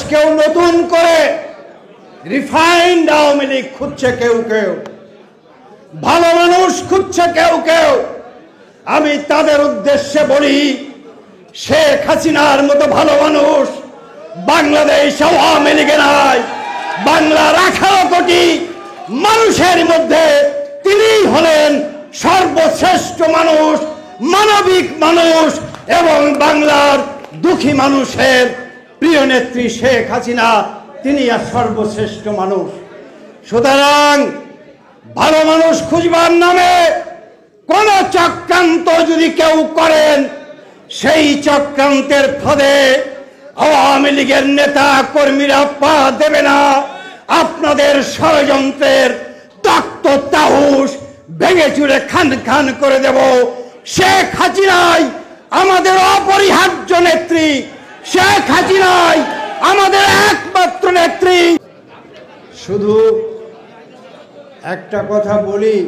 আজকেও নতুন করে রিফাইন্ড আওয়ামী লীগ খুঁজছে কেউ কেউ, ভালো মানুষ খুঁজছে কেউ কেউ। আমি তাদের উদ্দেশ্যে বলি, শেখ হাসিনার মতো ভালো মানুষ বাংলাদেশ আওয়ামী লীগে নাই। বাংলার 18 কোটি মানুষের মধ্যে তিনি হলেন সর্বশ্রেষ্ঠ মানুষ, মানবিক মানুষ এবং বাংলার দুঃখী মানুষের প্রিয় নেত্রী শেখ হাসিনা, তিনি আর সর্বশ্রেষ্ঠ মানুষ। সুতরাং ভালো মানুষ খুঁজবার নামে কোন চক্রান্ত যদি কেউ করেন, সেই চক্রান্তের ফাঁদে আওয়ামী লীগের নেতা কর্মীরা পা দেবে না। আপনাদের ষড়যন্ত্রের তক্ত তাহুস ভেঙে চুরে খান খান করে দেব। শেখ হাসিনাই আমাদের অপরিহার্য নেত্রী, শেখ হাসিনাই আমাদের একমাত্র নেত্রী। শুধু একটা কথা বলি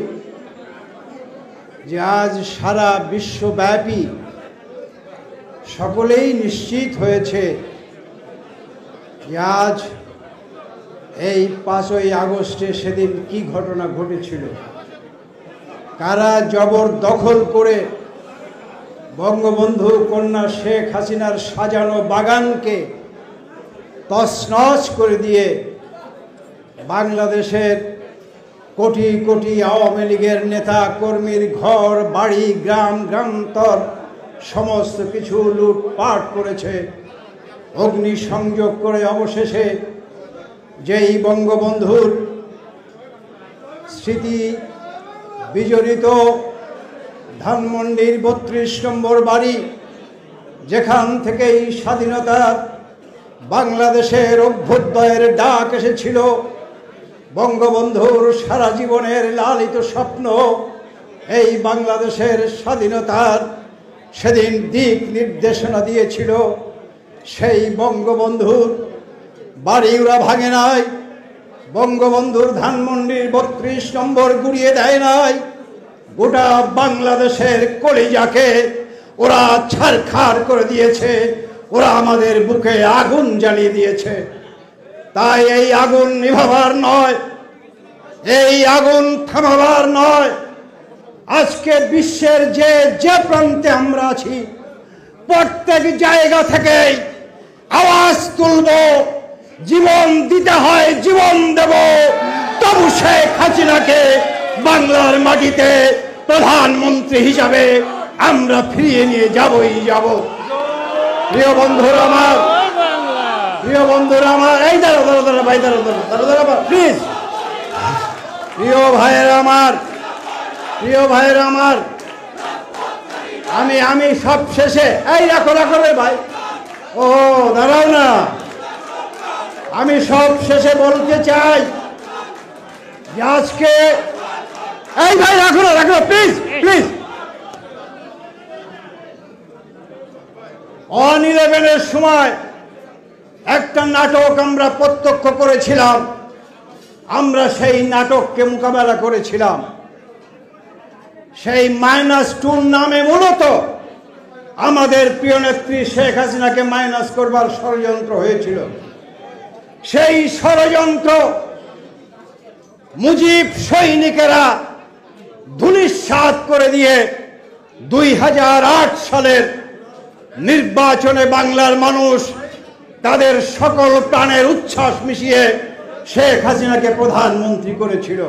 যে আজ সারা বিশ্বব্যাপী সকলেই নিশ্চিত হয়েছে যে আজ এই 5ই আগস্টে সেদিন কি ঘটনা ঘটেছিল, কারা জবরদখল করে বঙ্গবন্ধু কন্যা শেখ হাসিনার সাজানো বাগানকে তছনছ করে দিয়ে বাংলাদেশের কোটি কোটি আওয়ামী লীগের নেতা কর্মীর ঘর বাড়ি গ্রাম গ্রামান্তর সমস্ত কিছু লুটপাট করেছে, অগ্নিসংযোগ করে অবশেষে যেই বঙ্গবন্ধুর স্মৃতি বিজড়িত ধানমন্ডির 32 নম্বর বাড়ি, যেখান থেকেই স্বাধীনতার বাংলাদেশের অভ্যুদয়ের ডাক এসেছিল, বঙ্গবন্ধুর সারা জীবনের লালিত স্বপ্ন এই বাংলাদেশের স্বাধীনতার সেদিন দিক নির্দেশনা দিয়েছিল, সেই বঙ্গবন্ধুর বাড়ি ওরা ভাঙে নাই, বঙ্গবন্ধুর ধানমন্ডির 32 নম্বর গুড়িয়ে দেয় নাই, গোটা বাংলাদেশের কলিজাকে ওরা ছারখার করে দিয়েছে, ওরা আমাদের বুকে আগুন জ্বালিয়ে দিয়েছে। তাই এই আগুন নিভাবার নয়, এই আগুন থামাবার নয়। আজকে বিশ্বের যে যে প্রান্তে আমরা আছি, প্রত্যেক জায়গা থেকে আওয়াজ তুলব, জীবন দিতে হয় জীবন দেব, তবু শেখ হাসিনাকে বাংলার মাটিতে প্রধানমন্ত্রী হিসাবে আমরা ফিরিয়ে নিয়ে যাবই যাব। প্রিয় বন্ধুরা আমার, প্রিয় বন্ধুরা আমার, এই দাঁড়া দাঁড়া দাঁড়া ভাই, দাঁড়া দাঁড়া দাঁড়া দাঁড়া প্লিজ। প্রিয় ভাইয়েরা আমার, প্রিয় ভাইয়েরা আমার, আমি সব শেষে, এই রাখো রাখো রে ভাই, ও দাঁড়াও না, আমি সব শেষে বলতে চাই যে আজকে, এই ভাই রাখো না, রাখো প্লিজ প্লিজ। অন 11-এর সময় একটা নাটক আমরা প্রত্যক্ষ করেছিলাম, আমরা সেই নাটককে মোকাবেলা করেছিলাম। সেই -2 নামে মূলত আমাদের প্রিয় নেত্রী শেখ হাসিনাকে মাইনাস করবার ষড়যন্ত্র হয়েছিল। সেই ষড়যন্ত্র মুজিব সৈনিকেরা ধূলিসাৎ করে দিয়ে 2008 সালের নির্বাচনে বাংলার মানুষ তাদের সকল প্রাণের উচ্ছ্বাস মিশিয়ে শেখ হাসিনাকে প্রধানমন্ত্রী করেছিল।